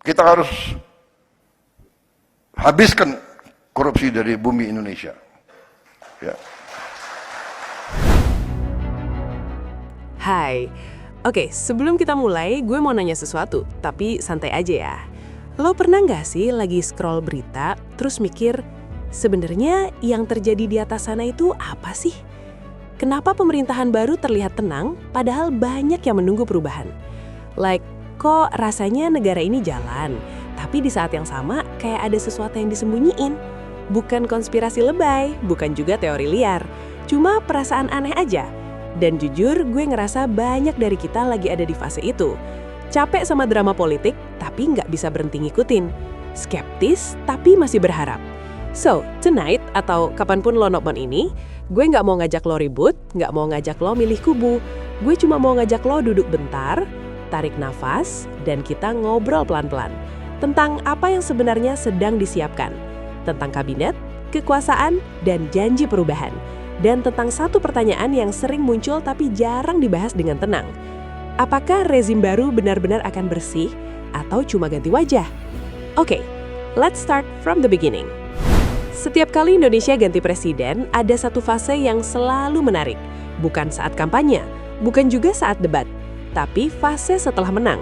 Kita harus habiskan korupsi dari bumi Indonesia. Ya. Hai, oke, sebelum kita mulai, gue mau nanya sesuatu, tapi santai aja ya. Lo pernah nggak sih lagi scroll berita, terus mikir, sebenarnya yang terjadi di atas sana itu apa sih? Kenapa pemerintahan baru terlihat tenang, padahal banyak yang menunggu perubahan? Like, kok rasanya negara ini jalan, tapi di saat yang sama kayak ada sesuatu yang disembunyiin. Bukan konspirasi lebay, bukan juga teori liar, cuma perasaan aneh aja. Dan jujur, gue ngerasa banyak dari kita lagi ada di fase itu. Capek sama drama politik, tapi nggak bisa berhenti ngikutin. Skeptis, tapi masih berharap. So, tonight, atau kapanpun lo nonton ini, gue nggak mau ngajak lo ribut, nggak mau ngajak lo milih kubu. Gue cuma mau ngajak lo duduk bentar, tarik nafas, dan kita ngobrol pelan-pelan tentang apa yang sebenarnya sedang disiapkan. Tentang kabinet, kekuasaan, dan janji perubahan. Dan tentang satu pertanyaan yang sering muncul tapi jarang dibahas dengan tenang. Apakah rezim baru benar-benar akan bersih atau cuma ganti wajah? Oke, let's start from the beginning. Setiap kali Indonesia ganti presiden, ada satu fase yang selalu menarik. Bukan saat kampanye, bukan juga saat debat, tapi fase setelah menang.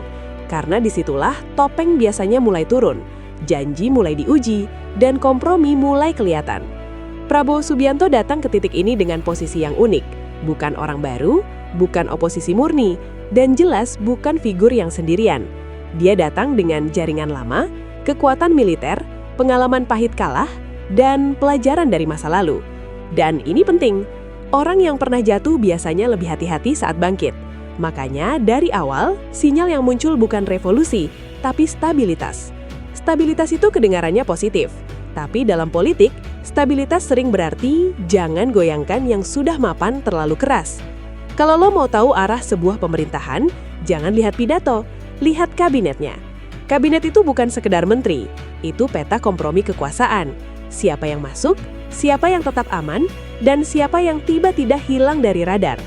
Karena disitulah topeng biasanya mulai turun, janji mulai diuji, dan kompromi mulai kelihatan. Prabowo Subianto datang ke titik ini dengan posisi yang unik. Bukan orang baru, bukan oposisi murni, dan jelas bukan figur yang sendirian. Dia datang dengan jaringan lama, kekuatan militer, pengalaman pahit kalah, dan pelajaran dari masa lalu. Dan ini penting, orang yang pernah jatuh biasanya lebih hati-hati saat bangkit. Makanya dari awal, sinyal yang muncul bukan revolusi, tapi stabilitas. Stabilitas itu kedengarannya positif, tapi dalam politik, stabilitas sering berarti jangan goyangkan yang sudah mapan terlalu keras. Kalau lo mau tahu arah sebuah pemerintahan, jangan lihat pidato, lihat kabinetnya. Kabinet itu bukan sekedar menteri, itu peta kompromi kekuasaan. Siapa yang masuk, siapa yang tetap aman, dan siapa yang tiba-tiba hilang dari radar.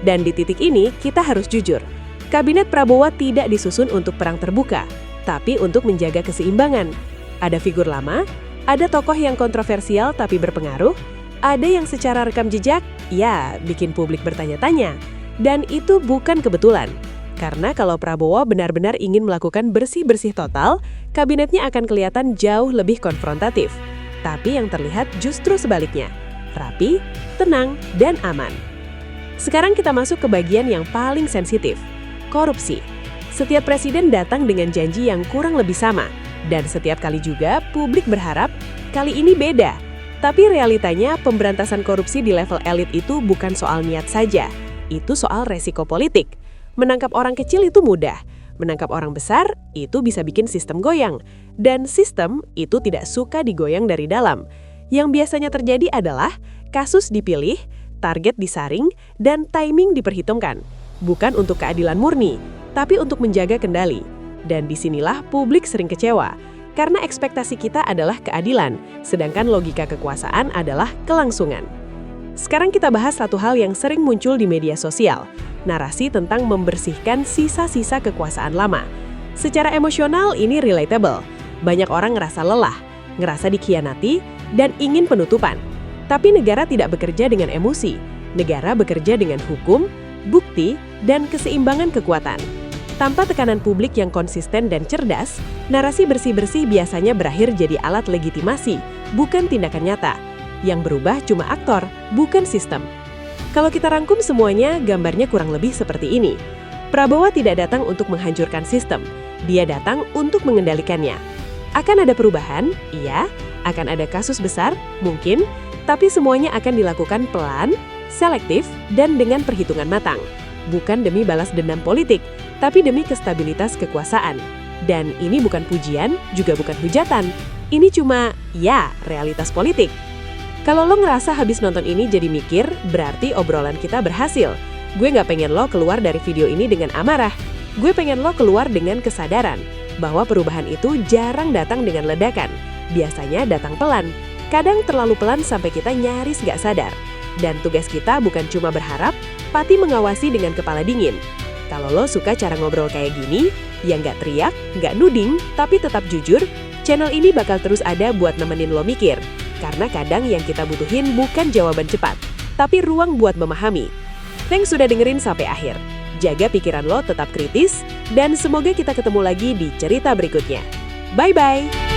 Dan di titik ini, kita harus jujur. Kabinet Prabowo tidak disusun untuk perang terbuka, tapi untuk menjaga keseimbangan. Ada figur lama, ada tokoh yang kontroversial tapi berpengaruh, ada yang secara rekam jejak, ya bikin publik bertanya-tanya. Dan itu bukan kebetulan. Karena kalau Prabowo benar-benar ingin melakukan bersih-bersih total, kabinetnya akan kelihatan jauh lebih konfrontatif. Tapi yang terlihat justru sebaliknya, rapi, tenang, dan aman. Sekarang kita masuk ke bagian yang paling sensitif, korupsi. Setiap presiden datang dengan janji yang kurang lebih sama, dan setiap kali juga publik berharap kali ini beda. Tapi realitanya pemberantasan korupsi di level elit itu bukan soal niat saja, itu soal resiko politik. Menangkap orang kecil itu mudah, menangkap orang besar itu bisa bikin sistem goyang, dan sistem itu tidak suka digoyang dari dalam. Yang biasanya terjadi adalah kasus dipilih, target disaring, dan timing diperhitungkan. Bukan untuk keadilan murni, tapi untuk menjaga kendali. Dan disinilah publik sering kecewa, karena ekspektasi kita adalah keadilan, sedangkan logika kekuasaan adalah kelangsungan. Sekarang kita bahas satu hal yang sering muncul di media sosial, narasi tentang membersihkan sisa-sisa kekuasaan lama. Secara emosional ini relatable. Banyak orang ngerasa lelah, ngerasa dikhianati, dan ingin penutupan. Tapi negara tidak bekerja dengan emosi. Negara bekerja dengan hukum, bukti, dan keseimbangan kekuatan. Tanpa tekanan publik yang konsisten dan cerdas, narasi bersih-bersih biasanya berakhir jadi alat legitimasi, bukan tindakan nyata. Yang berubah cuma aktor, bukan sistem. Kalau kita rangkum semuanya, gambarnya kurang lebih seperti ini. Prabowo tidak datang untuk menghancurkan sistem, dia datang untuk mengendalikannya. Akan ada perubahan, iya. Akan ada kasus besar, mungkin. Tapi semuanya akan dilakukan pelan, selektif, dan dengan perhitungan matang. Bukan demi balas dendam politik, tapi demi kestabilitas kekuasaan. Dan ini bukan pujian, juga bukan hujatan. Ini cuma, ya, realitas politik. Kalau lo ngerasa habis nonton ini jadi mikir, berarti obrolan kita berhasil. Gue nggak pengen lo keluar dari video ini dengan amarah. Gue pengen lo keluar dengan kesadaran bahwa perubahan itu jarang datang dengan ledakan. Biasanya datang pelan. Kadang terlalu pelan sampai kita nyaris nggak sadar. Dan tugas kita bukan cuma berharap, tapi mengawasi dengan kepala dingin. Kalau lo suka cara ngobrol kayak gini, yang nggak teriak, nggak nuding, tapi tetap jujur, channel ini bakal terus ada buat nemenin lo mikir. Karena kadang yang kita butuhin bukan jawaban cepat, tapi ruang buat memahami. Thanks sudah dengerin sampai akhir. Jaga pikiran lo tetap kritis, dan semoga kita ketemu lagi di cerita berikutnya. Bye-bye!